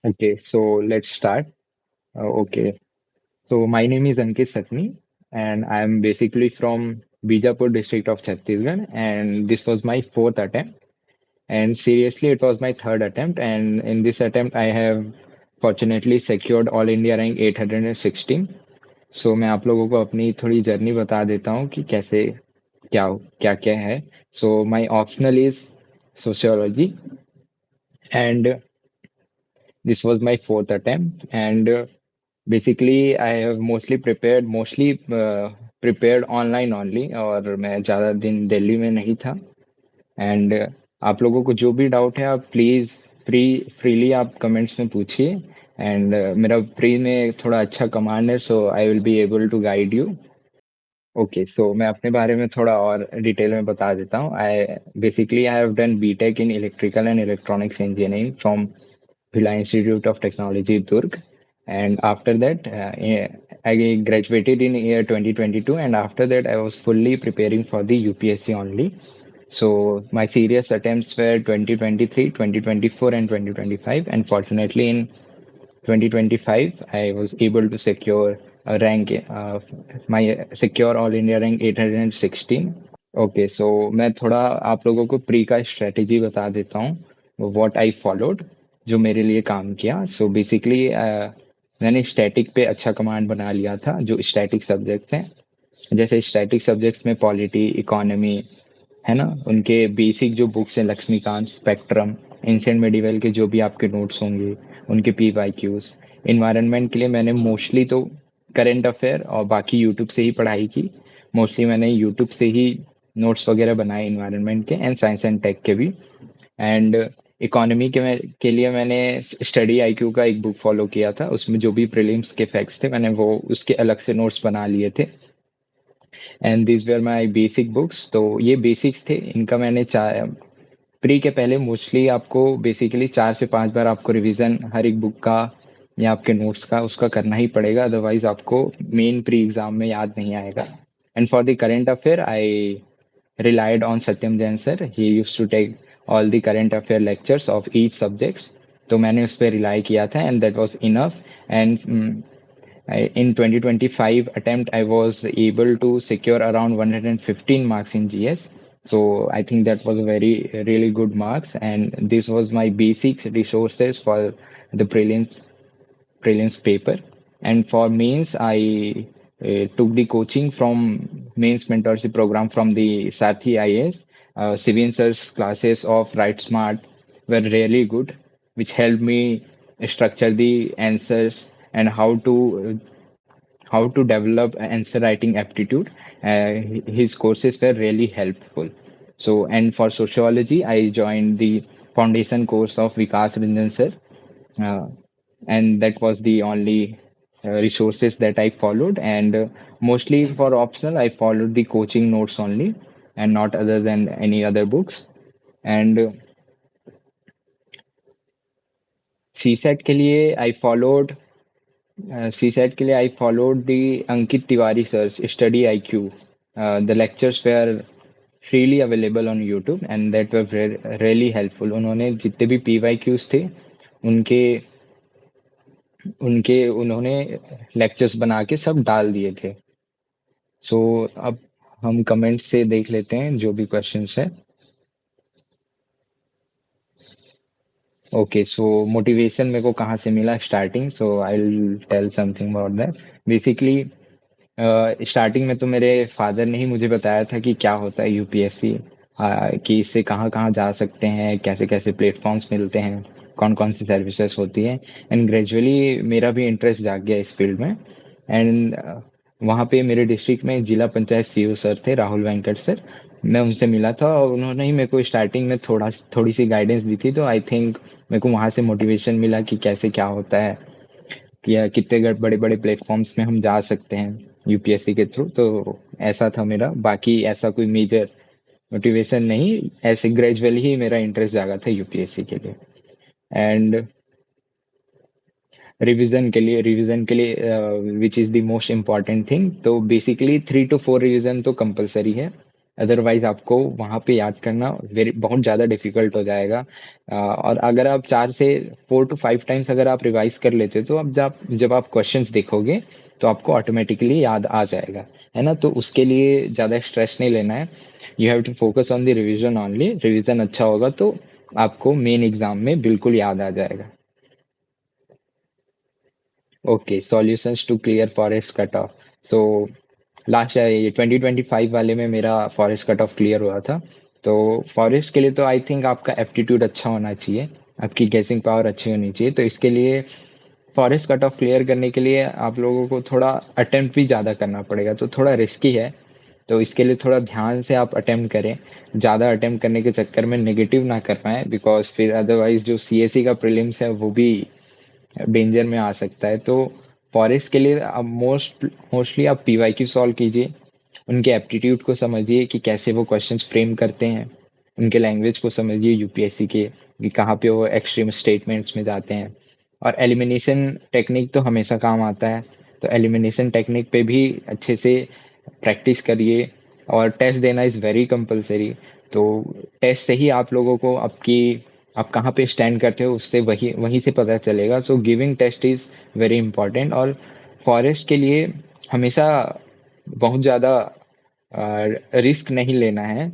Okay, so let's start. Okay, so my name is Ankit Satni, and I'm basically from Bijapur district of Chhattisgarh, and this was my fourth attempt. And seriously, it was my third attempt, and in this attempt, I have fortunately secured All India rank 816. So मैं आप लोगों को अपनी थोड़ी journey बता देता हूँ कि कैसे क्या क्या क्या है. So my optional is sociology, and this was my fourth attempt, and basically I have mostly prepared online only, और मैं ज़्यादा दिन दिल्ली में नहीं था. एंड आप लोगों को जो भी डाउट है आप प्लीज़ फ्रीली आप कमेंट्स में पूछिए. एंड मेरा प्री में थोड़ा अच्छा कमांड है, so I will be able to guide you. Okay, so मैं अपने बारे में थोड़ा और डिटेल में बता देता हूँ. I have done BTech in electrical and electronics engineering from Bhila Institute of Technology, Durg. And after that, I graduated in year 2022. And after that, I was fully preparing for the UPSC only. So my serious attempts were 2023, 2024, and 2025. And fortunately, in 2025, I was able to secure a rank, my secure All India rank 816. Okay, so मैं थोड़ा आप लोगों को pre का strategy बता देता हूँ what I followed, जो मेरे लिए काम किया. सो बेसिकली मैंने स्टैटिक पे अच्छा कमांड बना लिया था. जो स्टैटिक सब्जेक्ट्स हैं, जैसे स्टैटिक सब्जेक्ट्स में पॉलिटी, इकोनॉमी है ना, उनके बेसिक जो बुक्स हैं, लक्ष्मीकांत, स्पेक्ट्रम, एंशिएंट मेडिवल के जो भी आपके नोट्स होंगे, उनके पी वाई क्यूज. इन्वायरमेंट के लिए मैंने मोस्टली तो करंट अफेयर और बाकी यूट्यूब से ही पढ़ाई की. मोस्टली मैंने यूट्यूब से ही नोट्स वगैरह बनाए इन्वायरमेंट के, एंड साइंस एंड टेक के भी. एंड इकोनॉमी के लिए मैंने स्टडी आईक्यू का एक बुक फॉलो किया था. उसमें जो भी प्रीलिम्स के फैक्ट्स थे, मैंने वो उसके अलग से नोट्स बना लिए थे. And this were my basic books. तो ये बेसिक्स थे, इनका मैंने चार प्री के पहले मोस्टली आपको बेसिकली 4 से 5 बार आपको रिवीजन हर एक बुक का या आपके नोट्स का उसका करना ही पड़ेगा, अदरवाइज आपको मेन प्री एग्जाम में याद नहीं आएगा. And for the current affair I relied on Satyam Jain sir. He used to take all the current affair lectures of each subject. तो मैंने उस पर रिलाई किया था, and that was enough. And in 2025 attempt I was able to secure around 115 marks in GS. So I think that was a very really good marks, and this was my basic resources for the prelims paper. And for mains, I took the coaching from mains mentorship program from the Sathi IAS. Sivian sir's classes of Write Smart were really good, which helped me structure the answers and how to develop answer writing aptitude. His courses were really helpful. So, and for sociology, I joined the foundation course of Vikas Ranjan sir, uh, and that was the only resources that I followed. And mostly for optional, I followed the coaching notes only, and not other than any other books. And CSAT के लिए I followed CSAT के लिए I followed the Ankit Tiwari sir's study IQ. The lectures were freely available on YouTube, and that were really helpful. उन्होंने जितने भी PYQs थे, उनके उनके उन्होंने लेक्चर्स बना के सब डाल दिए थे. सो अब हम कमेंट्स से देख लेते हैं जो भी क्वेश्चंस है. ओके, सो मोटिवेशन मेरे को कहाँ से मिला starting, so I will tell something about that. Basically starting में तो मेरे फादर ने ही मुझे बताया था कि क्या होता है यूपीएससी, कि इससे कहाँ कहाँ जा सकते हैं, कैसे कैसे प्लेटफॉर्म्स मिलते हैं, कौन कौन सी सर्विसेज होती हैं. एंड ग्रेजुअली मेरा भी इंटरेस्ट जाग गया इस फील्ड में. एंड वहाँ पे मेरे डिस्ट्रिक्ट में जिला पंचायत सीईओ सर थे, राहुल वेंकट सर. मैं उनसे मिला था और उन्होंने ही मेरे को स्टार्टिंग में थोड़ी सी गाइडेंस दी थी. तो आई थिंक मेरे को वहाँ से मोटिवेशन मिला कि कैसे क्या होता है, कि कितने बड़े बड़े प्लेटफॉर्म्स में हम जा सकते हैं यूपीएससी के थ्रू. तो ऐसा था मेरा, बाकी ऐसा कोई मेजर मोटिवेशन नहीं, ऐसे ग्रेजुअली ही मेरा इंटरेस्ट जागा था यूपीएससी के लिए. एंड रिवीजन के लिए which is the most important thing. तो बेसिकली 3 to 4 रिवीजन तो कंपलसरी है. अदरवाइज आपको वहाँ पे याद करना वेरी बहुत ज़्यादा डिफिकल्ट हो जाएगा। और अगर आप 4 से 4 टू 5 टाइम्स अगर आप रिवाइज कर लेते हो तो अब जब आप क्वेश्चंस देखोगे तो आपको ऑटोमेटिकली याद आ जाएगा, है ना? तो उसके लिए ज़्यादा स्ट्रेस नहीं लेना है। You have to focus on the revision only. Revision अच्छा होगा तो आपको मेन एग्जाम में बिल्कुल याद आ जाएगा। Okay, solutions to clear forest cut off. So last ये 2025 वाले में मेरा फॉरेस्ट कट ऑफ क्लियर हुआ था। तो फॉरेस्ट के लिए तो आई थिंक आपका एप्टीट्यूड अच्छा होना चाहिए, आपकी गेसिंग पावर अच्छी होनी चाहिए। तो इसके लिए फॉरेस्ट कट ऑफ क्लियर करने के लिए आप लोगों को थोड़ा अटेम्प्ट भी ज़्यादा करना पड़ेगा, तो थोड़ा रिस्की है। तो इसके लिए थोड़ा ध्यान से आप अटेम्प्ट करें। ज़्यादा अटेम्प्ट करने के चक्कर में नेगेटिव ना कर पाएँ, बिकॉज़ फिर अदरवाइज़ जो सीएसई का प्रीलिम्स है वो भी डेंजर में आ सकता है। तो फॉरेस्ट के लिए आप मोस्टली आप पीवाईक्यू सॉल्व कीजिए, उनके एप्टीट्यूड को समझिए कि कैसे वो क्वेश्चंस फ्रेम करते हैं, उनके लैंग्वेज को समझिए यूपीएससी के कि कहाँ पे वो एक्सट्रीम स्टेटमेंट्स में जाते हैं। और एलिमिनेशन टेक्निक तो हमेशा काम आता है, तो एलिमिनेशन टेक्निक पे भी अच्छे से प्रैक्टिस करिए। और टेस्ट देना इज़ वेरी कंपलसरी। तो टेस्ट से ही आप लोगों को आप कहाँ पे स्टैंड करते हो उससे वही वहीं से पता चलेगा। So giving test is very important. और फॉरेस्ट के लिए हमेशा बहुत ज़्यादा रिस्क नहीं लेना है,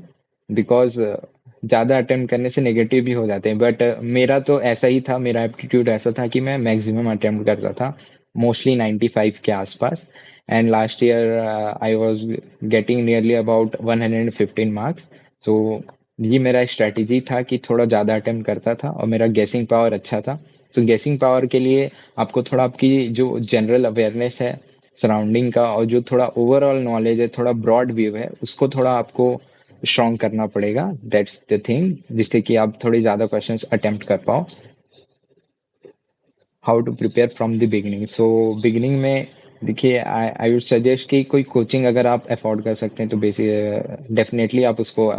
बिकॉज़ ज़्यादा अटेम्प्ट करने से नेगेटिव भी हो जाते हैं। बट मेरा तो ऐसा ही था, मेरा एप्टीट्यूड ऐसा था कि मैं मैक्सिमम अटेम्प्ट करता था, मोस्टली 95 के आसपास। And last year I was getting nearly about 115 marks. So ये मेरा स्ट्रैटेजी था कि थोड़ा ज़्यादा अटेम्प्ट करता था और मेरा गेसिंग पावर अच्छा था। तो गेसिंग पावर के लिए आपको थोड़ा आपकी जो जनरल अवेयरनेस है सराउंडिंग का और जो थोड़ा ओवरऑल नॉलेज है, थोड़ा ब्रॉड व्यू है, उसको थोड़ा आपको स्ट्रॉन्ग करना पड़ेगा। दैट्स द थिंग, जिससे कि आप थोड़े ज़्यादा क्वेश्चंस अटेम्प्ट कर पाओ। How to prepare from the beginning. So beginning में देखिए, आई वुड सजेस्ट कि कोई कोचिंग अगर आप अफोर्ड कर सकते हैं तो बेसिक डेफिनेटली आप उसको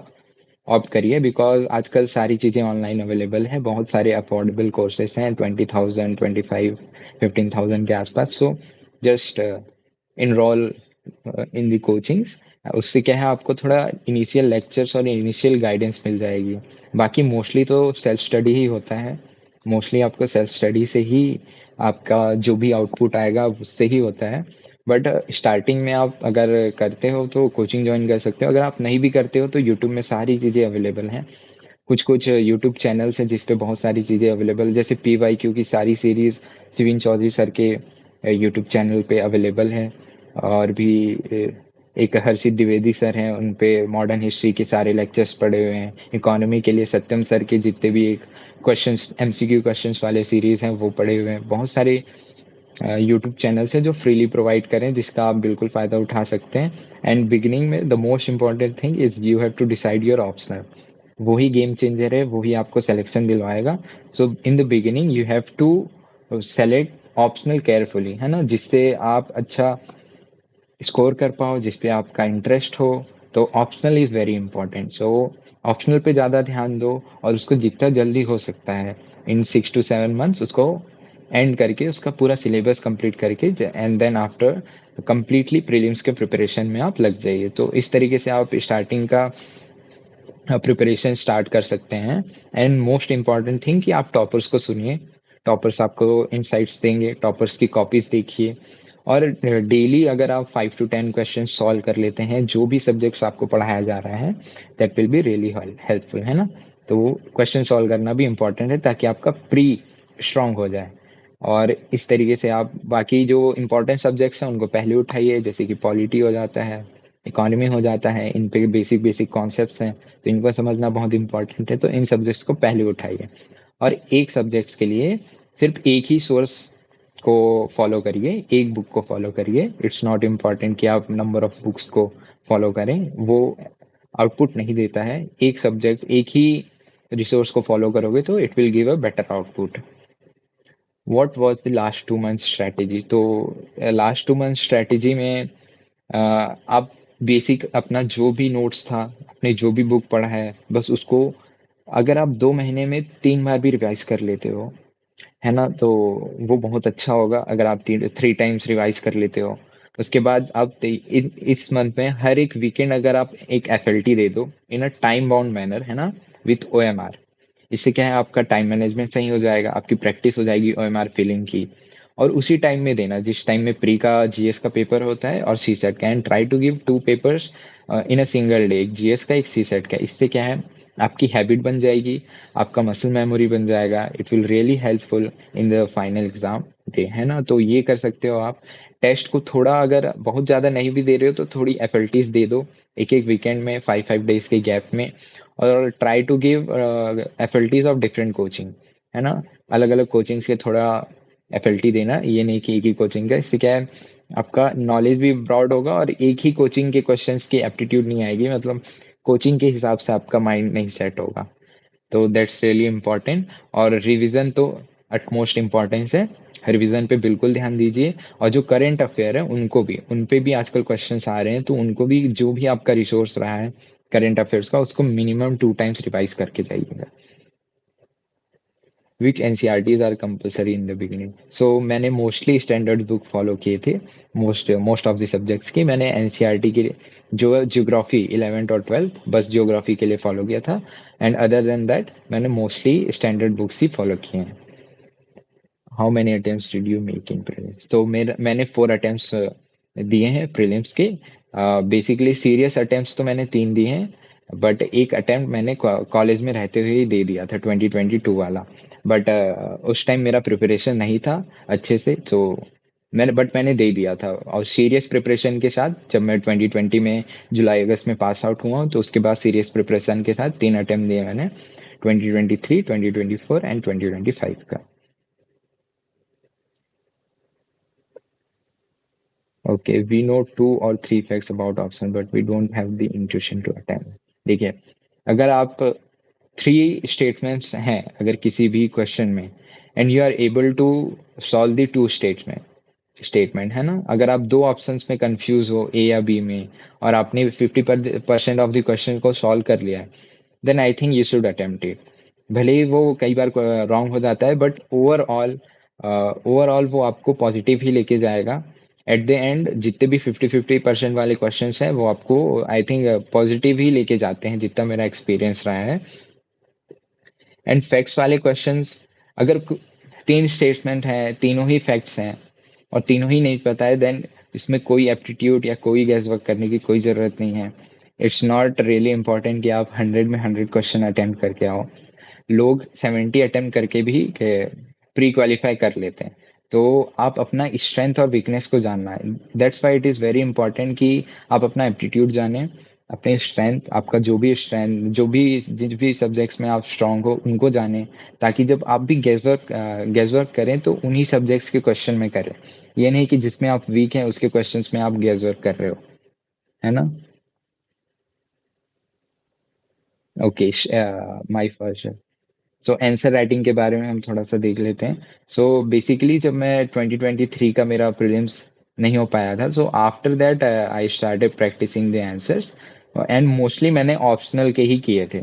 ऑप्ट करिए, बिकॉज आजकल सारी चीज़ें ऑनलाइन अवेलेबल है। बहुत सारे अफोर्डेबल कोर्सेज हैं 20,000 25 15,000 के आसपास। सो जस्ट इनरोल इन दी कोचिंग्स। उससे क्या है, आपको थोड़ा इनिशियल लेक्चर्स और इनिशियल गाइडेंस मिल जाएगी। बाकी मोस्टली तो सेल्फ स्टडी ही होता है। मोस्टली आपको सेल्फ स्टडी से ही आपका जो भी आउटपुट आएगा उससे ही होता है। बट स्टार्टिंग में आप अगर करते हो तो कोचिंग ज्वाइन कर सकते हो। अगर आप नहीं भी करते हो तो यूट्यूब में सारी चीज़ें अवेलेबल हैं। कुछ कुछ यूट्यूब चैनल्स हैं जिस पे बहुत सारी चीज़ें अवेलेबल, जैसे पीवाईक्यू की सारी सीरीज़ सिविन चौधरी सर के यूट्यूब चैनल पे अवेलेबल है। और भी एक हर्षित द्विवेदी सर हैं, उन पे मॉडर्न हिस्ट्री के सारे लेक्चर्स पड़े हुए हैं। इकोनॉमी के लिए सत्यम सर के जितने भी एक क्वेश्चंस एमसीक्यू क्वेश्चंस वाले सीरीज़ हैं वो पड़े हुए हैं। बहुत सारे यूट्यूब चैनल्स हैं जो फ्रीली प्रोवाइड करें, जिसका आप बिल्कुल फ़ायदा उठा सकते हैं। एंड बिगिनिंग में the most important thing is you have to decide your optional. वही गेम चेंजर है, वही आपको सिलेक्शन दिलवाएगा। So in the beginning you have to select optional carefully, है ना? जिससे आप अच्छा स्कोर कर पाओ, जिस पे आपका इंटरेस्ट हो। तो optional is very important. So optional पे ज़्यादा ध्यान दो और उसको जितना जल्दी हो सकता है इन 6 to 7 मंथ्स उसको एंड करके उसका पूरा सिलेबस कंप्लीट करके and then after completely prelims के प्रिपरेशन में आप लग जाइए। तो इस तरीके से आप स्टार्टिंग का प्रिपरेशन स्टार्ट कर सकते हैं। एंड मोस्ट इम्पॉर्टेंट थिंग कि आप टॉपर्स को सुनिए। टॉपर्स आपको इनसाइट्स देंगे, टॉपर्स की कॉपीज देखिए। और डेली अगर आप 5 to 10 क्वेश्चन सॉल्व कर लेते हैं जो भी सब्जेक्ट्स आपको पढ़ाया जा रहा है, that will be really helpful, है ना? तो क्वेश्चन सॉल्व करना भी इम्पॉर्टेंट है ताकि आपका प्री स्ट्रांग हो जाए। और इस तरीके से आप बाकी जो इंपॉर्टेंट सब्जेक्ट्स हैं उनको पहले उठाइए, जैसे कि पॉलिटी हो जाता है, इकोनॉमी हो जाता है। इन पे बेसिक बेसिक कॉन्सेप्ट्स हैं, तो इनको समझना बहुत इंपॉर्टेंट है। तो इन सब्जेक्ट्स को पहले उठाइए और एक सब्जेक्ट्स के लिए सिर्फ एक ही सोर्स को फॉलो करिए, एक बुक को फॉलो करिए। इट्स नॉट इम्पॉर्टेंट कि आप नंबर ऑफ बुक्स को फॉलो करें, वो आउटपुट नहीं देता है। एक सब्जेक्ट एक ही रिसोर्स को फॉलो करोगे तो it will give a better output. What was the last 2 month strategy. तो लास्ट 2 मंथ स्ट्रैटेजी में आप बेसिक अपना जो भी नोट्स था, आपने जो भी बुक पढ़ा है, बस उसको अगर आप 2 महीने में 3 बार भी रिवाइज कर लेते हो, है ना? तो वो बहुत अच्छा होगा। अगर आप 3 टाइम्स रिवाइज कर लेते हो उसके बाद आप इस मंथ में हर एक वीकेंड अगर आप एक एफएलटी दे दो इन अ टाइम बाउंड मैनर, है ना, विथ ओएमआर। इससे क्या है, आपका टाइम मैनेजमेंट सही हो जाएगा, आपकी प्रैक्टिस हो जाएगी ओएमआर फिलिंग की। और उसी टाइम में देना जिस टाइम में प्री का जीएस का पेपर होता है और सी सेट का, and try to give two papers in a single day, एक जीएस का एक सी सेट का। इससे क्या है, आपकी हैबिट बन जाएगी, आपका मसल मेमोरी बन जाएगा, it will really helpful in the final exam day, है ना। तो ये कर सकते हो आप। टेस्ट को थोड़ा अगर बहुत ज़्यादा नहीं भी दे रहे हो तो थोड़ी एफएलटीज दे दो एक एक वीकेंड में, 5 5 डेज के गैप में। और try to give FLTs of different coaching, है ना। अलग अलग कोचिंग्स के थोड़ा एफएलटी देना, ये नहीं कि एक ही कोचिंग का। इससे क्या है, आपका नॉलेज भी ब्रॉड होगा और एक ही कोचिंग के क्वेश्चंस की एप्टीट्यूड नहीं आएगी, मतलब कोचिंग के हिसाब से आपका माइंड नहीं सेट होगा। तो दैट्स रियली इम्पोर्टेंट। और रिवीजन तो अटमोस्ट इम्पोर्टेंस है, रिवीजन पे बिल्कुल ध्यान दीजिए। और जो करंट अफेयर है उनको भी, उन पे भी आजकल क्वेश्चंस आ रहे हैं, तो उनको भी जो भी आपका रिसोर्स रहा है करंट अफेयर्स का, उसको मिनिमम 2 टाइम्स रिवाइज करके जाइएगा। Which NCERTs are compulsory in the beginning. So मैंने मोस्टली स्टैंडर्ड बुक फॉलो किए थे, मोस्ट ऑफ द सब्जेक्ट्स की। मैंने एनसीईआरटी के जो ज्योग्राफी 11th और 12th बस ज्योग्राफी के लिए फॉलो किया था, एंड अदर देन दैट मैंने मोस्टली स्टैंडर्ड बुक्स ही फॉलो किए हैं। How many attempts did you make in prelims? तो मैंने 4 अटेम्प्ट्स दिए हैं प्रीलिम्स के। बेसिकली सीरियस अटेम्प्ट्स तो मैंने 3 दिए हैं, बट एक अटेम्प्ट मैंने कॉलेज में रहते हुए ही दे दिया था, 2022 वाला। बट उस टाइम मेरा प्रिपरेशन नहीं था अच्छे से, तो मैंने दे दिया था। और सीरियस प्रिपरेशन के साथ जब मैं 2020 में जुलाई अगस्त में पास आउट हुआ हूँ, तो उसके बाद सीरियस प्रिपरेशन के साथ 3 अटेम्प्ट दिए मैंने, 2023, 2024 एंड 2025 का। Okay, we know 2 or 3 facts about option, but we don't have the intuition to attempt. देखिए, अगर आप 3 स्टेटमेंट्स हैं अगर किसी भी क्वेश्चन में, and you are able to solve the 2 statement, है ना। अगर आप 2 ऑप्शंस में कंफ्यूज हो, ए या बी में, और आपने 50% ऑफ द क्वेश्चन को सॉल्व कर लिया है, then I think you should attempt it. भले ही वो कई बार रॉन्ग हो जाता है, बट ओवरऑल वो आपको पॉजिटिव ही लेके जाएगा। एट द एंड जितने भी 50-50% वाले क्वेश्चंस हैं वो आपको आई थिंक पॉजिटिव ही लेके जाते हैं, जितना मेरा एक्सपीरियंस रहा है। एंड फैक्ट्स वाले क्वेश्चंस, अगर 3 स्टेटमेंट हैं, तीनों ही फैक्ट्स हैं और तीनों ही नहीं पता है, देन इसमें कोई एप्टीट्यूड या कोई गैस वर्क करने की कोई ज़रूरत नहीं है। इट्स नॉट रियली इंपॉर्टेंट कि आप 100 में 100 क्वेश्चन अटेम्प्ट करके आओ। लोग 70 अटेम्प्ट करके भी प्री क्वालिफाई कर लेते हैं। तो आप अपना स्ट्रेंथ और वीकनेस को जानना है। That's why it is very important कि आप अपना एप्टीट्यूड जानें, अपने स्ट्रेंथ, आपका जो भी जिन भी सब्जेक्ट्स में आप स्ट्रांग हो उनको जानें, ताकि जब आप भी गेस वर्क करें तो उन्हीं सब्जेक्ट्स के क्वेश्चन में करें। ये नहीं कि जिसमें आप वीक हैं उसके क्वेश्चंस में आप गेस वर्क कर रहे हो, है ना। Okay, my first. So answer writing के बारे में हम थोड़ा सा देख लेते हैं। सो बेसिकली जब मैं 2023 का मेरा प्रीलिम्स नहीं हो पाया था, so after that I started practising the answers. And mostly मैंने ऑप्शनल के ही किए थे।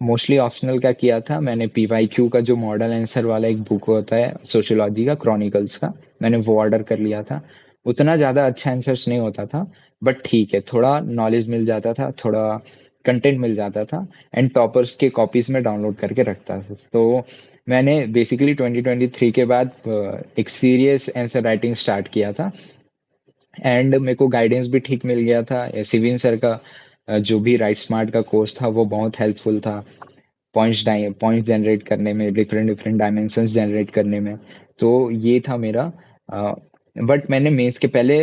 मोस्टली ऑप्शनल का किया था मैंने, पीवाईक्यू का जो मॉडल आंसर वाला एक बुक होता है सोशियोलॉजी का, क्रॉनिकल्स का, मैंने वो ऑर्डर कर लिया था। उतना ज़्यादा अच्छा आंसर्स नहीं होता था, बट ठीक है, थोड़ा नॉलेज मिल जाता था, थोड़ा कंटेंट मिल जाता था। एंड टॉपर्स के कॉपीज में डाउनलोड करके रखता था। तो मैंने बेसिकली 2023 के बाद एक सीरियस आंसर राइटिंग स्टार्ट किया था। एंड मेरे को गाइडेंस भी ठीक मिल गया था, सिविन सर का जो भी राइट स्मार्ट का कोर्स था वो बहुत हेल्पफुल था, पॉइंट्स जनरेट करने में, डिफरेंट डिफरेंट डायमेंशंस जनरेट करने में। तो ये था मेरा। बट मैंने मेंस के पहले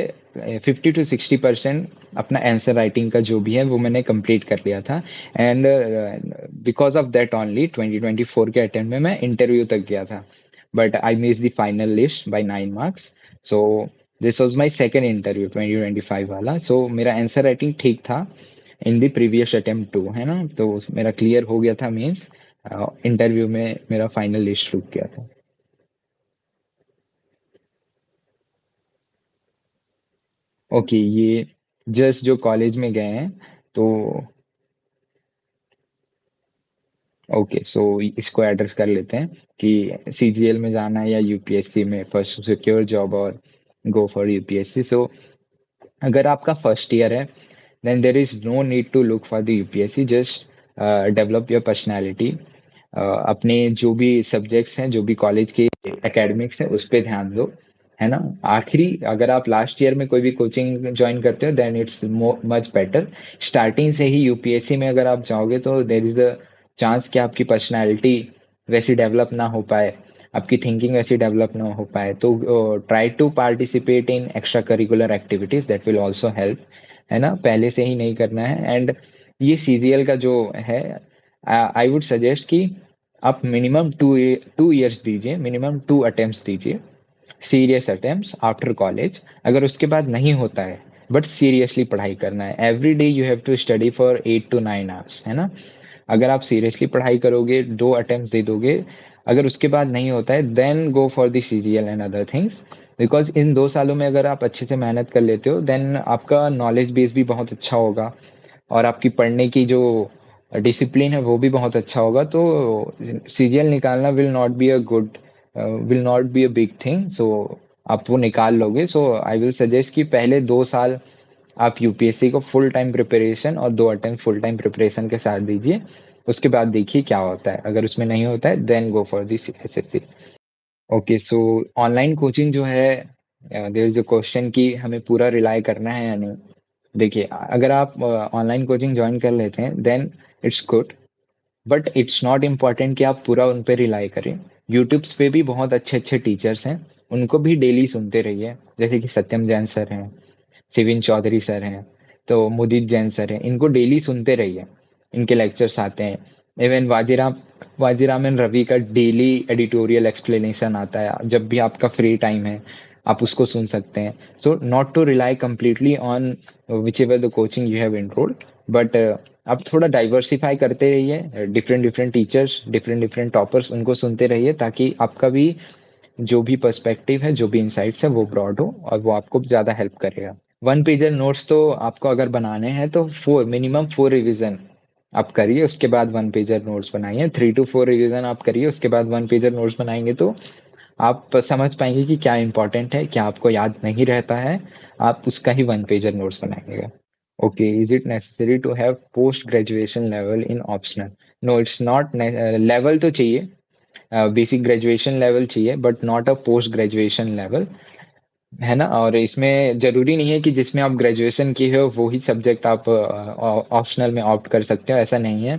50 to 60% अपना आंसर राइटिंग का जो भी है वो मैंने कंप्लीट कर लिया था। And because of that only 2024 के अटेम्प्ट में मैं इंटरव्यू तक गया था, but I miss the final list by 9 marks. So this was my second interview 2025 वाला। सो मेरा आंसर राइटिंग ठीक था इन दी प्रीवियस अटेम्प्ट टू, है ना। तो मेरा क्लियर हो गया था मीन्स, इंटरव्यू में मेरा फाइनल लिस्ट रुक गया था। ओके, ये जस्ट जो कॉलेज में गए हैं तो। ओके, सो इसको एड्रेस कर लेते हैं कि सीजीएल में जाना है या यूपीएससी में फर्स्ट सिक्योर जॉब और go for UPSC. So अगर आपका फर्स्ट ईयर है then there is no need to look for the UPSC. Just develop your personality. अपने जो भी सब्जेक्ट्स हैं, जो भी कॉलेज के एकेडमिक्स हैं, उस पे ध्यान दो, है ना। आखिरी अगर आप लास्ट ईयर में कोई भी कोचिंग ज्वाइन करते हो then it's much better. Starting से ही यूपीएससी में अगर आप जाओगे तो देर इज द चांस कि आपकी पर्सनैलिटी वैसी डेवलप ना हो पाए, आपकी थिंकिंग वैसी डेवलप ना हो पाए। तो try to participate in extra curricular activities, that will also help, है ना। पहले से ही नहीं करना है। एंड ये सीजीएल का जो है, आई वुड सजेस्ट कि आप मिनिमम टू ईयर्स दीजिए, मिनिमम 2 अटेम्प्ट्स दीजिए, सीरियस अटेम्प्ट्स आफ्टर कॉलेज। अगर उसके बाद नहीं होता है बट सीरियसली पढ़ाई करना है, every day you have to study for 8 to 9 hours, है ना। अगर आप सीरियसली पढ़ाई करोगे, 2 अटेम्प्ट्स दे दोगे, अगर उसके बाद नहीं होता है then go for the CGL and other things. Because in 2 सालों में अगर आप अच्छे से मेहनत कर लेते हो देन आपका नॉलेज बेस भी बहुत अच्छा होगा, और आपकी पढ़ने की जो डिसिप्लिन है वो भी बहुत अच्छा होगा। तो सीजीएल निकालना will not be a big thing. So आप वो निकाल लोगे। सो आई विल सजेस्ट कि पहले 2 साल आप यूपीएससी को फुल टाइम प्रिपरेशन और 2 अटेम्प्ट फुल टाइम प्रिपरेशन के साथ दीजिए। उसके बाद देखिए क्या होता है। अगर उसमें नहीं होता है then go for this SSC. Okay, so online coaching जो है, देयर इज अ क्वेश्चन कि हमें पूरा रिलाई करना है या नहीं। देखिए, अगर आप ऑनलाइन कोचिंग ज्वाइन कर लेते हैं then it's good, but it's not important कि आप पूरा उन पे रिलाई करें। यूट्यूब्स पे भी बहुत अच्छे अच्छे टीचर्स हैं, उनको भी डेली सुनते रहिए। जैसे कि सत्यम जैन सर हैं, शिविन चौधरी सर हैं, तो मुदित जैन सर हैं, इनको डेली सुनते रहिए। इनके लेक्चर्स आते हैं। इवन वाजीरामन रवि का डेली एडिटोरियल एक्सप्लेनेशन आता है, जब भी आपका फ्री टाइम है आप उसको सुन सकते हैं। So not to rely completely on whichever the coaching you have enrolled, but आप थोड़ा डाइवर्सिफाई करते रहिए, different different teachers, different different toppers, उनको सुनते रहिए, ताकि आपका भी जो भी पर्सपेक्टिव है, जो भी इंसाइट्स है वो ब्रॉड हो और वो आपको ज़्यादा हेल्प करेगा। 1 पेजर नोट्स तो आपको अगर बनाने हैं तो मिनिमम 4 रिवीजन आप करिए, उसके बाद 1 पेजर नोट्स बनाइए। 3 to 4 रिवीजन आप करिए, उसके बाद 1 पेजर नोट्स बनाएंगे तो आप समझ पाएंगे कि क्या इंपॉर्टेंट है, क्या आपको याद नहीं रहता है, आप उसका ही 1 पेजर नोट्स बनाएंगे। Okay, is it necessary to have post graduation level in optional? No, it's not. Level तो चाहिए, बेसिक ग्रेजुएशन लेवल चाहिए, but not a post graduation level, है ना। और इसमें जरूरी नहीं है कि जिसमें आप ग्रेजुएशन की हो वो ही सब्जेक्ट आप ऑप्शनल में ऑप्ट कर सकते हो, ऐसा नहीं है।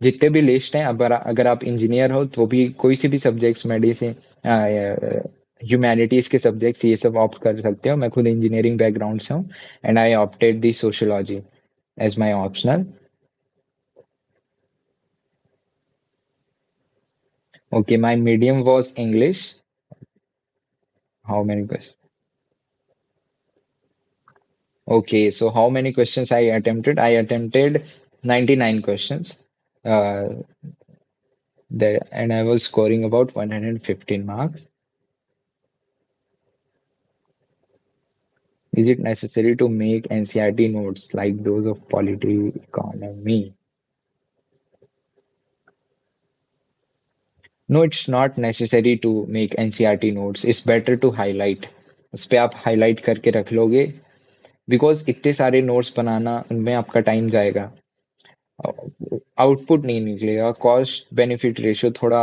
जितने भी लिस्ट हैं, अगर अगर आप इंजीनियर हो तो भी कोई सी भी सब्जेक्ट्स, मेडिसिन, ह्यूमैनिटीज के सब्जेक्ट्स, ये सब ऑप्ट कर सकते हो। मैं खुद इंजीनियरिंग बैकग्राउंड से हूँ and I opted the sociology as my optional. Okay, my medium was English. How many question? Okay, so how many questions I attempted? I attempted 99 questions. Uh, and I was scoring about 115 marks. Is it necessary to make NCRT notes like those of polity economy? No, it's not necessary to make NCRT notes. It's better to highlight. उस पे आप highlight करके रख लोगे, because इतने सारे notes बनाना, उनमें आपका टाइम जाएगा, आउटपुट नहीं निकलेगा, कॉस्ट बेनिफिट रेशियो थोड़ा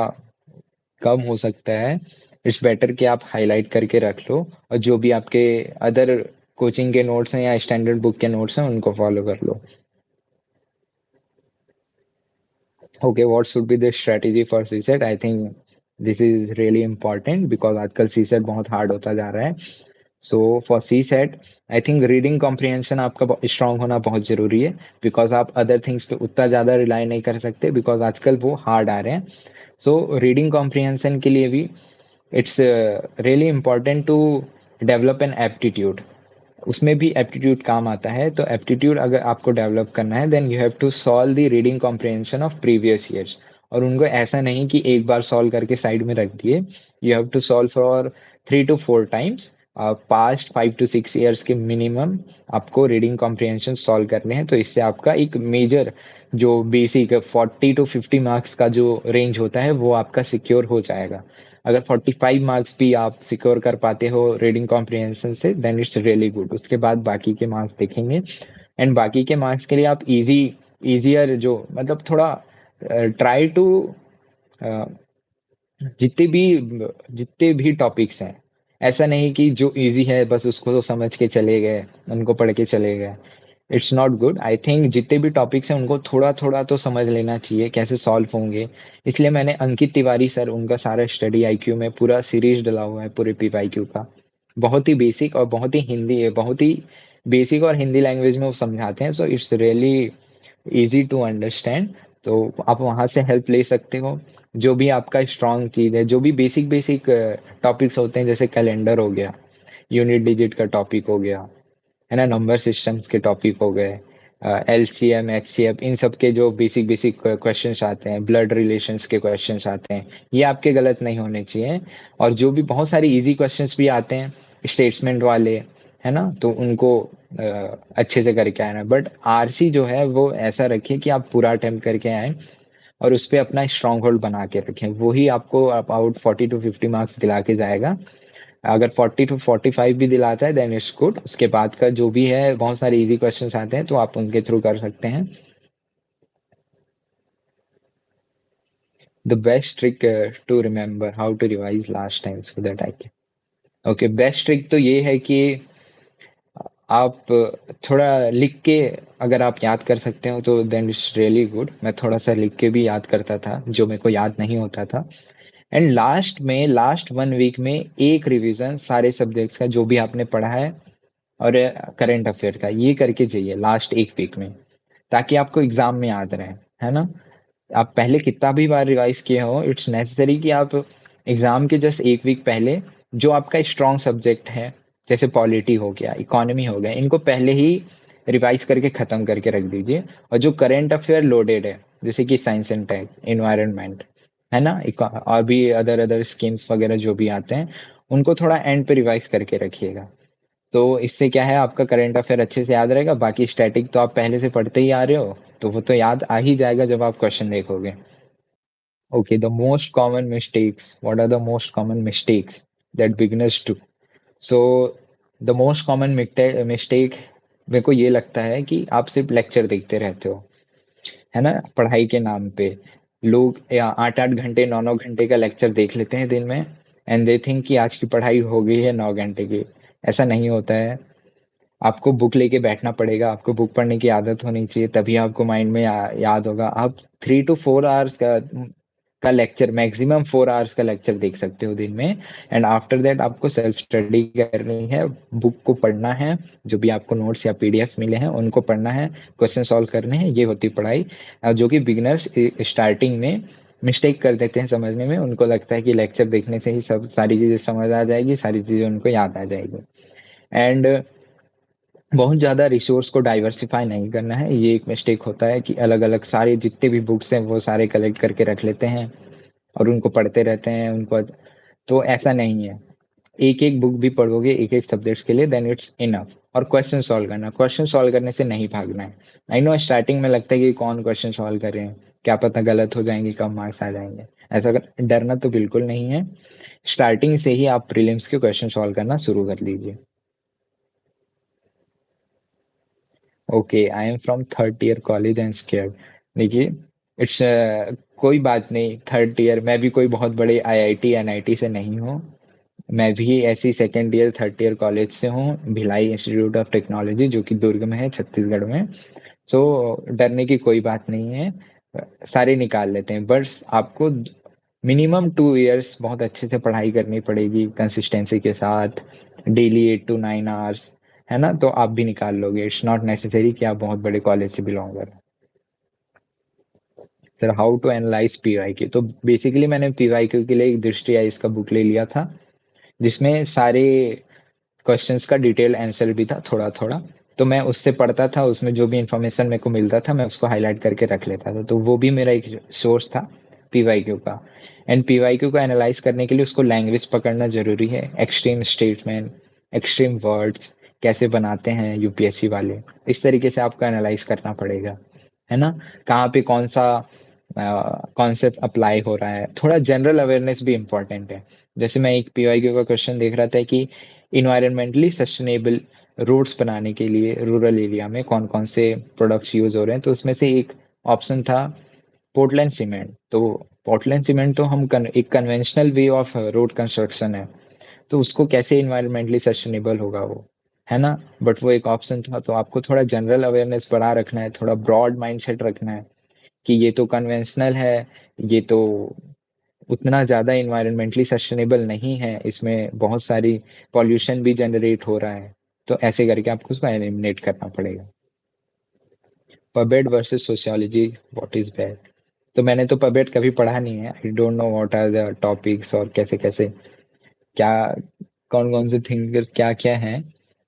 कम हो सकता है। इट्स बेटर कि आप हाईलाइट करके रख लो, और जो भी आपके अदर कोचिंग के नोट्स हैं या स्टैंडर्ड बुक के नोट्स हैं उनको फॉलो कर लो। Okay, what should be the strategy for CSAT? I think this is really important because आजकल सीसेट बहुत हार्ड होता जा रहा है। So for CSAT, I think reading comprehension आपका स्ट्रांग होना बहुत जरूरी है, बिकॉज आप अदर थिंग्स पे उतना ज़्यादा रिलाई नहीं कर सकते, बिकॉज आजकल वो हार्ड आ रहे हैं। सो रीडिंग कॉम्प्रिहेंशन के लिए भी it's really important to develop an aptitude. उसमें भी एप्टीट्यूड काम आता है। तो एप्टीट्यूड अगर आपको डेवलप करना है then you have to solve the reading comprehension of previous years. और उनको ऐसा नहीं कि एक बार सॉल्व करके साइड में रख दिए, you have to solve for 3 to 4 times. Past 5 to 6 years के मिनिमम आपको रीडिंग कॉम्प्रिहेंशन सॉल्व करने हैं। तो इससे आपका एक मेजर जो बेसिक 40 to 50 मार्क्स का जो रेंज होता है वो आपका सिक्योर हो जाएगा। अगर 45 मार्क्स भी आप सिक्योर कर पाते हो रीडिंग कॉम्प्रिहेंशन से, देन इट्स रियली गुड। उसके बाद बाकी के मार्क्स देखेंगे। एंड बाकी के मार्क्स के लिए आप इजियर जो मतलब थोड़ा ट्राई टू जितने भी जितने भी टॉपिक्स हैं, ऐसा नहीं कि जो इजी है बस उसको तो समझ के चले गए, उनको पढ़ के चले गए। It's not good. I think जितने भी टॉपिक्स हैं उनको थोड़ा थोड़ा तो समझ लेना चाहिए कैसे सॉल्व होंगे। इसलिए मैंने अंकित तिवारी सर, उनका सारा स्टडी आईक्यू में पूरा सीरीज डला हुआ है पूरे पीवाईक्यू का। बहुत ही बेसिक और बहुत ही हिंदी है, बहुत ही बेसिक और हिंदी लैंग्वेज में वो समझाते हैं, so it's really easy to understand. तो आप वहाँ से हेल्प ले सकते हो। जो भी आपका स्ट्रॉन्ग चीज़ है, जो भी बेसिक बेसिक टॉपिक्स होते हैं, जैसे कैलेंडर हो गया, यूनिट डिजिट का टॉपिक हो गया, है ना, नंबर सिस्टम्स के टॉपिक हो गए, एलसीएम एचसीएफ, इन सब के जो बेसिक बेसिक क्वेश्चंस आते हैं, ब्लड रिलेशंस के क्वेश्चंस आते हैं, ये आपके गलत नहीं होने चाहिए। और जो भी बहुत सारे इजी क्वेश्चंस भी आते हैं स्टेटमेंट वाले, है ना, तो उनको अच्छे से करके आना। बट आरसी जो है वो ऐसा रखिए कि आप पूरा अटेम्प्ट करके आए और उस पर अपना स्ट्रांग होल्ड बना के रखें, वही आपको अबाउट 40 to 50 मार्क्स दिला के जाएगा। अगर 40 to 45 भी दिलाता है देन इट्स गुड। उसके बाद का जो भी है, बहुत सारे इजी क्वेश्चंस आते हैं तो आप उनके थ्रू कर सकते हैं। The best trick to remember how to revise last time so that I can. Okay, best trick तो ये है कि आप थोड़ा लिख के अगर आप याद कर सकते हो तो देन इट्स रियली गुड। मैं थोड़ा सा लिख के भी याद करता था जो मेरे को याद नहीं होता था। एंड लास्ट 1 वीक में एक रिवीजन सारे सब्जेक्ट्स का जो भी आपने पढ़ा है और करंट अफेयर का, ये करके चाहिए लास्ट 1 वीक में, ताकि आपको एग्जाम में याद रहे, है ना। आप पहले कितना भी बार रिवाइज किए हो, इट्स नेसेसरी कि आप एग्जाम के जस्ट 1 वीक पहले जो आपका स्ट्रॉन्ग सब्जेक्ट है, जैसे पॉलिटी हो गया, इकोनॉमी हो गया, इनको पहले ही रिवाइज करके खत्म करके रख दीजिए। और जो करंट अफेयर लोडेड है, जैसे कि साइंस एंड टेक, इन्वायरमेंट, है ना, और भी अदर अदर स्कीम्स वगैरह जो भी आते हैं, उनको थोड़ा एंड पे रिवाइज करके रखिएगा। तो इससे क्या है, आपका करंट अफेयर अच्छे से याद रहेगा। बाकी स्टैटिक तो आप पहले से पढ़ते ही आ रहे हो, तो वो तो याद आ ही जाएगा जब आप क्वेश्चन देखोगे। Okay, the most common mistakes, what are the most common mistakes that beginners do. So the most common mistake मेरे को ये लगता है कि आप सिर्फ लेक्चर देखते रहते हो, है ना, पढ़ाई के नाम पे। लोग या 8 8 घंटे 9 9 घंटे का लेक्चर देख लेते हैं दिन में, एंड दे थिंक कि आज की पढ़ाई हो गई है 9 घंटे की। ऐसा नहीं होता है। आपको बुक लेके बैठना पड़ेगा, आपको बुक पढ़ने की आदत होनी चाहिए, तभी आपको माइंड में याद होगा। आप 3 to 4 आवर्स का लेक्चर, मैक्सिमम 4 आवर्स का लेक्चर देख सकते हो दिन में। एंड आफ्टर दैट आपको सेल्फ स्टडी करनी है, बुक को पढ़ना है, जो भी आपको नोट्स या पीडीएफ मिले हैं उनको पढ़ना है, क्वेश्चन सॉल्व करने हैं, ये होती पढ़ाई। जो कि बिगिनर्स स्टार्टिंग में मिस्टेक कर देते हैं समझने में। उनको लगता है कि लेक्चर देखने से ही सब सारी चीजें समझ आ जाएगी, सारी चीजें उनको याद आ जाएगी। एंड बहुत ज़्यादा रिसोर्स को डाइवर्सिफाई नहीं करना है, ये एक मिस्टेक होता है कि अलग अलग सारे जितने भी बुक्स हैं वो सारे कलेक्ट करके रख लेते हैं और उनको पढ़ते रहते हैं उनको। तो ऐसा नहीं है। एक एक बुक भी पढ़ोगे एक एक सब्जेक्ट के लिए, देन इट्स इनफ। और क्वेश्चन सॉल्व करना, क्वेश्चन सॉल्व करने से नहीं भागना है। आई नो स्टार्टिंग में लगता है कि कौन क्वेश्चन सॉल्व कर रहे हैं, क्या पता गलत हो जाएंगे, कम मार्क्स आ जाएंगे। ऐसा डरना तो बिल्कुल नहीं है। स्टार्टिंग से ही आप प्रीलिम्स के क्वेश्चन सॉल्व करना शुरू कर लीजिए। Okay, I am from third year college and scared. देखिए, इट्स कोई बात नहीं, थर्ड ईयर मैं भी कोई बहुत बड़े आईआईटी एनआईटी से नहीं हूँ। मैं भी ऐसी second year third year college से हूँ, भिलाई इंस्टीट्यूट ऑफ टेक्नोलॉजी, जो कि दुर्ग में है, छत्तीसगढ़ में। सो डरने की कोई बात नहीं है, सारे निकाल लेते हैं। बस आपको मिनिमम 2 इयर्स बहुत अच्छे से पढ़ाई करनी पड़ेगी कंसिस्टेंसी के साथ, डेली 8 to 9 आवर्स, है ना, तो आप भी निकाल लोगे। इट्स नॉट नेसेसरी कि आप बहुत बड़े कॉलेज से बिलोंग करें। Sir, how to analyse PYQ, तो बेसिकली मैंने पीवाईक्यू के लिए एक दृष्टि आई इसका बुक ले लिया था, जिसमें सारे क्वेश्चंस का डिटेल आंसर भी था थोड़ा थोड़ा। तो मैं उससे पढ़ता था, उसमें जो भी इंफॉर्मेशन मेरे को मिलता था मैं उसको हाईलाइट करके रख लेता था। तो वो भी मेरा एक सोर्स था पीवाईक्यू का। एंड पीवाईक्यू को एनालाइज करने के लिए उसको लैंग्वेज पकड़ना जरूरी है, एक्सट्रीम स्टेटमेंट, एक्सट्रीम वर्ड्स कैसे बनाते हैं यूपीएससी वाले, इस तरीके से आपको एनालाइज करना पड़ेगा, है ना। कहाँ पे कौन सा कॉन्सेप्ट अप्लाई हो रहा है, थोड़ा जनरल अवेयरनेस भी इम्पोर्टेंट है। जैसे मैं एक पीवाईक्यू का क्वेश्चन देख रहा था कि इन्वायरमेंटली सस्टेनेबल रोड्स बनाने के लिए रूरल एरिया में कौन कौन से प्रोडक्ट्स यूज हो रहे हैं, तो उसमें से एक ऑप्शन था पोर्टलैंड सीमेंट। तो पोर्टलैंड सीमेंट तो एक conventional way of road construction है, तो उसको कैसे इन्वायरमेंटली सस्टेनेबल होगा वो, है ना। बट वो एक ऑप्शन था, तो आपको थोड़ा जनरल अवेयरनेस बढ़ा रखना है, थोड़ा ब्रॉड माइंडसेट रखना है कि ये तो कन्वेंशनल है, ये तो उतना ज़्यादा इन्वायरमेंटली सस्टेनेबल नहीं है, इसमें बहुत सारी पॉल्यूशन भी जनरेट हो रहा है। तो ऐसे करके आपको उसको एलिमिनेट करना पड़ेगा। Pub ad versus sociology, what is bad? तो मैंने तो पबेड कभी पढ़ा नहीं है, I don't know what are the topics और कैसे कैसे क्या कौन कौन से थिंकर क्या क्या हैं।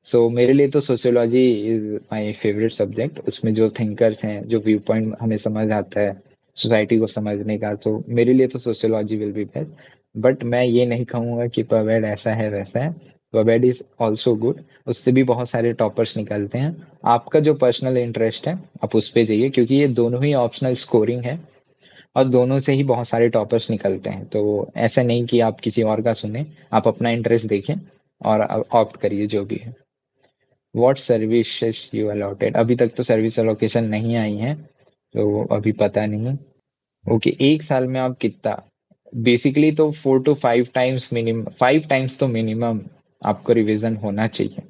सो मेरे लिए तो sociology is my favourite subject. उसमें जो थिंकर्स हैं, जो व्यू पॉइंट हमें समझ आता है सोसाइटी को समझने का, तो मेरे लिए तो sociology will be best. But मैं ये नहीं कहूँगा कि पवेड ऐसा है वैसा है। पवेड इज ऑल्सो गुड, उससे भी बहुत सारे टॉपर्स निकलते हैं। आपका जो पर्सनल इंटरेस्ट है आप उस पर जाइए, क्योंकि ये दोनों ही ऑप्शनल स्कोरिंग है और दोनों से ही बहुत सारे टॉपर्स निकलते हैं। तो ऐसा नहीं कि आप किसी और का सुने, आप अपना इंटरेस्ट देखें और ऑप्ट करिए जो भी है। What services you allotted? अभी तक तो सर्विस अलोकेशन नहीं आई है, तो अभी पता नहीं। ओके, एक साल में आप कितना? बेसिकली तो 4 to 5 टाइम्स मिनिमम, 5 टाइम्स तो मिनिमम आपको रिवीजन होना चाहिए,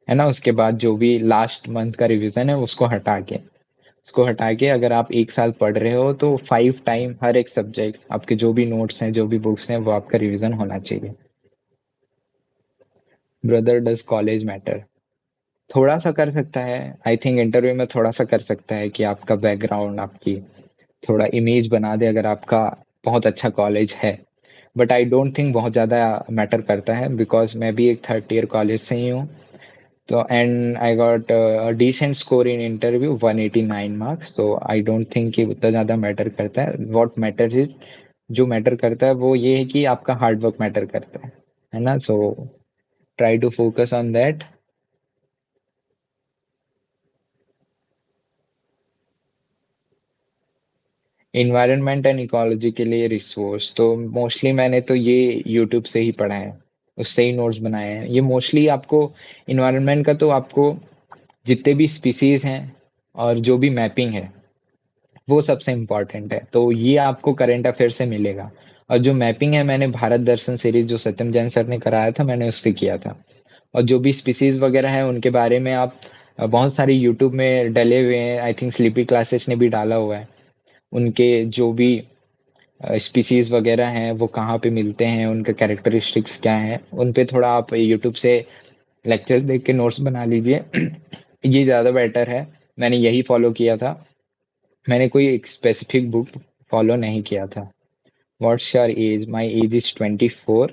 है ना। उसके बाद जो भी लास्ट मंथ का रिवीजन है उसको हटा के अगर आप एक साल पढ़ रहे हो तो 5 टाइम हर एक सब्जेक्ट, आपके जो भी नोट्स हैं जो भी बुक्स हैं वो आपका रिवीजन होना चाहिए। Brother, does college matter? थोड़ा सा कर सकता है, आई थिंक इंटरव्यू में थोड़ा सा कर सकता है कि आपका बैकग्राउंड, आपकी थोड़ा इमेज बना दे अगर आपका बहुत अच्छा कॉलेज है। बट आई डोंट थिंक बहुत ज़्यादा मैटर करता है, बिकॉज मैं भी एक थर्ड ईयर कॉलेज से ही हूँ। तो and I got decent score in interview, 189 marks. तो आई डोंट थिंक कि उतना ज़्यादा मैटर करता है। व्हाट मैटर इज, जो मैटर करता है वो ये है कि आपका हार्ड वर्क मैटर करता है ना। So try to focus on that. Environment and ecology के लिए रिसोर्स तो मोस्टली मैंने तो ये यूट्यूब से ही पढ़ा है, उससे ही नोट्स बनाए हैं। ये मोस्टली आपको इन्वायरमेंट का तो आपको जितने भी स्पीसीज हैं और जो भी मैपिंग है वो सबसे इम्पॉर्टेंट है, तो ये आपको करंट अफेयर से मिलेगा। और जो मैपिंग है मैंने भारत दर्शन सीरीज जो सत्यम जैन सर ने कराया था, मैंने उससे किया था। और जो भी स्पीसीज वगैरह है उनके बारे में आप बहुत सारे यूट्यूब में डले हुए हैं, आई थिंक स्लीपी क्लासेस ने भी डाला हुआ है। उनके जो भी स्पीसीज वगैरह हैं वो कहाँ पे मिलते हैं, उनके कैरेक्टरिस्टिक्स क्या हैं, उन पे थोड़ा आप यूट्यूब से लेक्चर्स देख के नोट्स बना लीजिए। ये ज़्यादा बेटर है। मैंने यही फॉलो किया था, मैंने कोई एक स्पेसिफिक बुक फॉलो नहीं किया था। What's your age? My age is 24।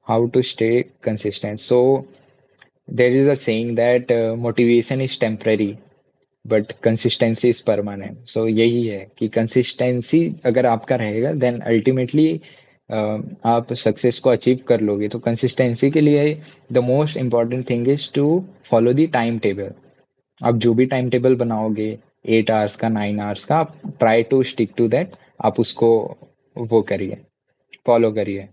How to stay consistent? So there is a saying that motivation is temporary but consistency is permanent. So यही है कि कंसिस्टेंसी अगर आपका रहेगा देन अल्टीमेटली आप सक्सेस को अचीव कर लोगे। तो कंसिस्टेंसी के लिए the most important thing is to follow the time table. आप जो भी टाइम टेबल बनाओगे, 8 आवर्स का, 9 आवर्स का, आप try to stick to that. आप उसको वो करिए, फॉलो करिए।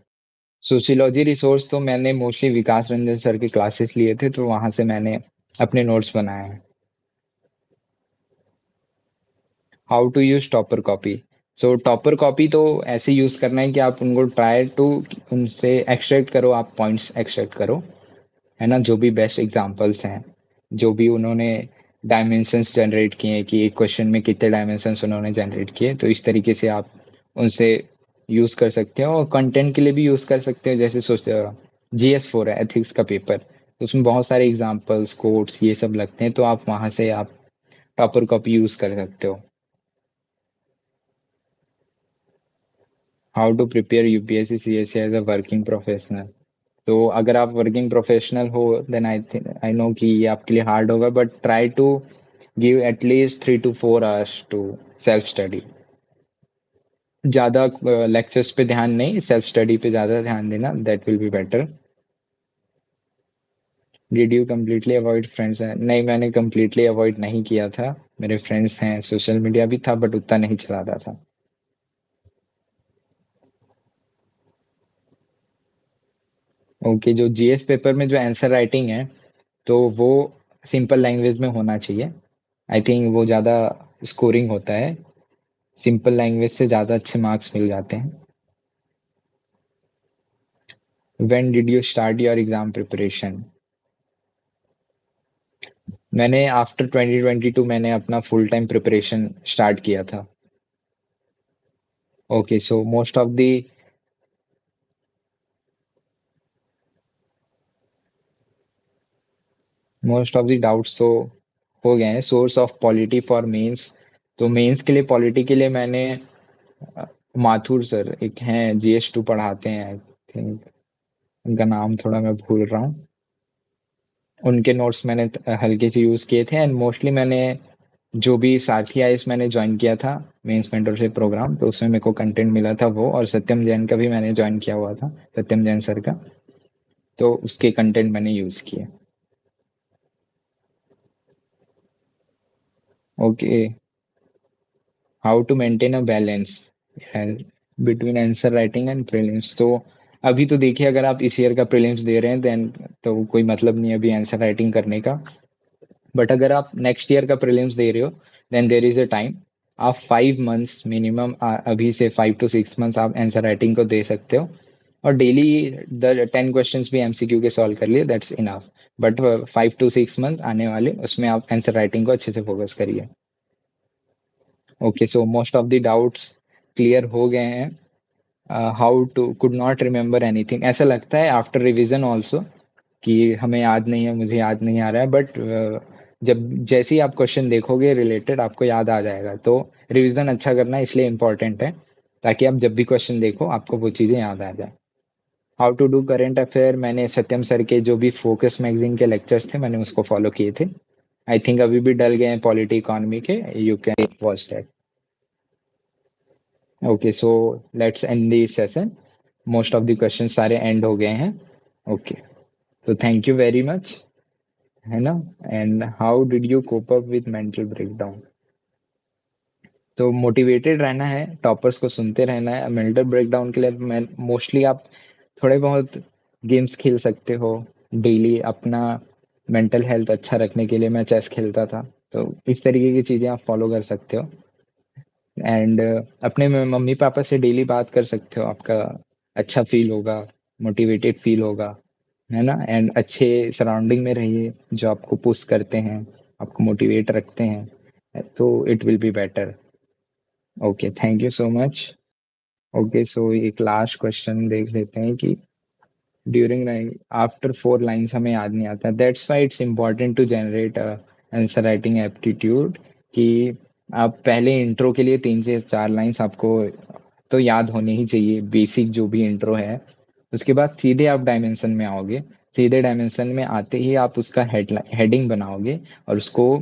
सोशियोलॉजी रिसोर्स तो मैंने मोस्टली विकास रंजन सर के क्लासेस लिए थे, तो वहां से मैंने अपने नोट्स बनाए हैं। How to use topper copy? So topper copy तो ऐसे यूज करना है कि आप उनको ट्राई टू उनसे एक्सट्रैक्ट करो, आप पॉइंट्स एक्सट्रैक्ट करो, है ना। जो भी बेस्ट एग्जांपल्स हैं, जो भी उन्होंने डायमेंशंस जनरेट किए हैं कि एक क्वेश्चन में कितने डायमेंशंस उन्होंने जनरेट किए, तो इस तरीके से आप उनसे यूज कर सकते हो। और कंटेंट के लिए भी यूज कर सकते हो, जैसे सोच GS4 है, एथिक्स का पेपर, तो उसमें बहुत सारे एग्जाम्पल्स, कोट्स, ये सब लगते हैं, तो आप वहां से आप टॉपर कॉपी यूज कर सकते हो। How to prepare UPSC CSC as a working professional? तो अगर आप वर्किंग प्रोफेशनल हो then I think I know कि ये आपके लिए हार्ड होगा, but try to give at least 3 to 4 hours to self study. ज़्यादा लेक्चर्स पे ध्यान नहीं, सेल्फ स्टडी पे ज़्यादा ध्यान देना, that will be better. Did you completely avoid friends? नहीं, मैंने कम्प्लीटली अवॉइड नहीं किया था, मेरे फ्रेंड्स हैं, सोशल मीडिया भी था बट उतना नहीं चलाता था। ओके, जो जीएस पेपर में जो आंसर राइटिंग है तो वो सिंपल लैंग्वेज में होना चाहिए। आई थिंक वो ज़्यादा स्कोरिंग होता है, सिंपल लैंग्वेज से ज़्यादा अच्छे मार्क्स मिल जाते हैं। When did you start your exam preparation? मैंने आफ्टर 2022 मैंने अपना फुल टाइम प्रिपरेशन स्टार्ट किया था। Okay, so most of the doubts तो हो गए हैं। Source of polity for mains, तो मेंस के लिए पॉलिटी के लिए मैंने माथुर सर एक हैं, जीएस 2 पढ़ाते हैं आई थिंक, उनका नाम थोड़ा मैं भूल रहा हूँ। उनके नोट्स मैंने हल्के से यूज़ किए थे एंड मोस्टली मैंने जो भी सारथी आईएएस मैंने ज्वाइन किया था मेंस मेंटरशिप प्रोग्राम, तो उसमें मेरे को कंटेंट मिला था वो, और सत्यम जैन का भी मैंने ज्वाइन किया हुआ था, सत्यम जैन सर का, तो उसके कंटेंट मैंने यूज़ किए। Okay, how to maintain a balance between answer writing and prelims? तो अभी तो देखिए, अगर आप इस ईयर का प्रीलिम्स दे रहे हैं देन तो कोई मतलब नहीं है अभी आंसर राइटिंग करने का। बट अगर आप नेक्स्ट ईयर का प्रीलिम्स दे रहे हो then there is a time. आप 5 मंथ्स मिनिमम, अभी से 5 to 6 मंथ्स आप आंसर राइटिंग को दे सकते हो, और डेली 10 क्वेश्चंस भी एमसीक्यू के सॉल्व कर लिए, that's enough. But 5 to 6 month आने वाले उसमें आप आंसर राइटिंग को अच्छे से फोकस करिए। Okay, so most of the doubts clear हो गए हैं। How to could not remember anything, ऐसा लगता है आफ्टर रिविजन ऑल्सो कि हमें याद नहीं है, मुझे याद नहीं आ रहा है, बट जब जैसे ही आप क्वेश्चन देखोगे रिलेटेड आपको याद आ जाएगा। तो रिवीजन अच्छा करना इसलिए इम्पोर्टेंट है ताकि आप जब भी क्वेश्चन देखो आपको वो चीज़ें याद आ जाए। How to do current affair, मैंने सत्यम सर के जो भी फोकस मैगजीन के लेक्चर्स थे मैंने उसको फॉलो किए थे। आई थिंक अभी भी डल गए हैं पॉलिटी इकोनॉमी के, you can watch that. Okay, so let's and the session. Most of the question सारे एंड हो गए हैं। ओके, तो थैंक यू वेरी मच, है ना। And how did you cope up with mental breakdown? तो motivated रहना है, टॉपर्स को सुनते रहना है। मेंटल ब्रेकडाउन के लिए मैं मोस्टली आप थोड़े बहुत गेम्स खेल सकते हो डेली, अपना मेंटल हेल्थ अच्छा रखने के लिए मैं चेस खेलता था, तो इस तरीके की चीज़ें आप फॉलो कर सकते हो। एंड अपने मम्मी पापा से डेली बात कर सकते हो, आपका अच्छा फील होगा, मोटिवेटेड फील होगा, है ना। एंड अच्छे सराउंडिंग में रहिए जो आपको पुश करते हैं, आपको मोटिवेट रखते हैं, तो it will be better. Okay, thank you so much. Okay, so एक लास्ट क्वेश्चन देख लेते हैं कि ड्यूरिंग आफ्टर 4 लाइन्स हमें याद नहीं आता, that's why it's important to generate answer writing aptitude, कि आप पहले इंट्रो के लिए 3 से 4 लाइन्स आपको तो याद होनी ही चाहिए, बेसिक जो भी इंट्रो है। उसके बाद सीधे आप डायमेंशन में आओगे, सीधे डायमेंशन में आते ही आप उसका हेडिंग बनाओगे और उसको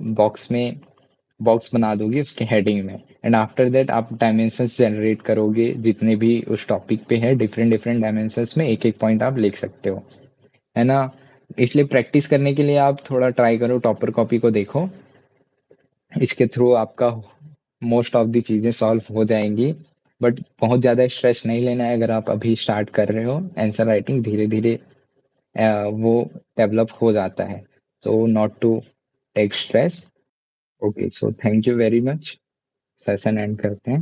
बॉक्स बना दोगे उसके हेडिंग में। एंड आफ्टर दैट आप डायमेंशंस जनरेट करोगे जितने भी उस टॉपिक पे है, डिफरेंट डिफरेंट डायमेंशंस में एक एक पॉइंट आप लिख सकते हो, है ना। इसलिए प्रैक्टिस करने के लिए आप थोड़ा ट्राई करो, टॉपर कॉपी को देखो, इसके थ्रू आपका मोस्ट ऑफ दी चीज़ें सॉल्व हो जाएंगी। बट बहुत ज़्यादा स्ट्रेस नहीं लेना है, अगर आप अभी स्टार्ट कर रहे हो आंसर राइटिंग, धीरे धीरे वो डेवलप हो जाता है, तो not to take stress. Okay, so thank you very much, session end करते हैं।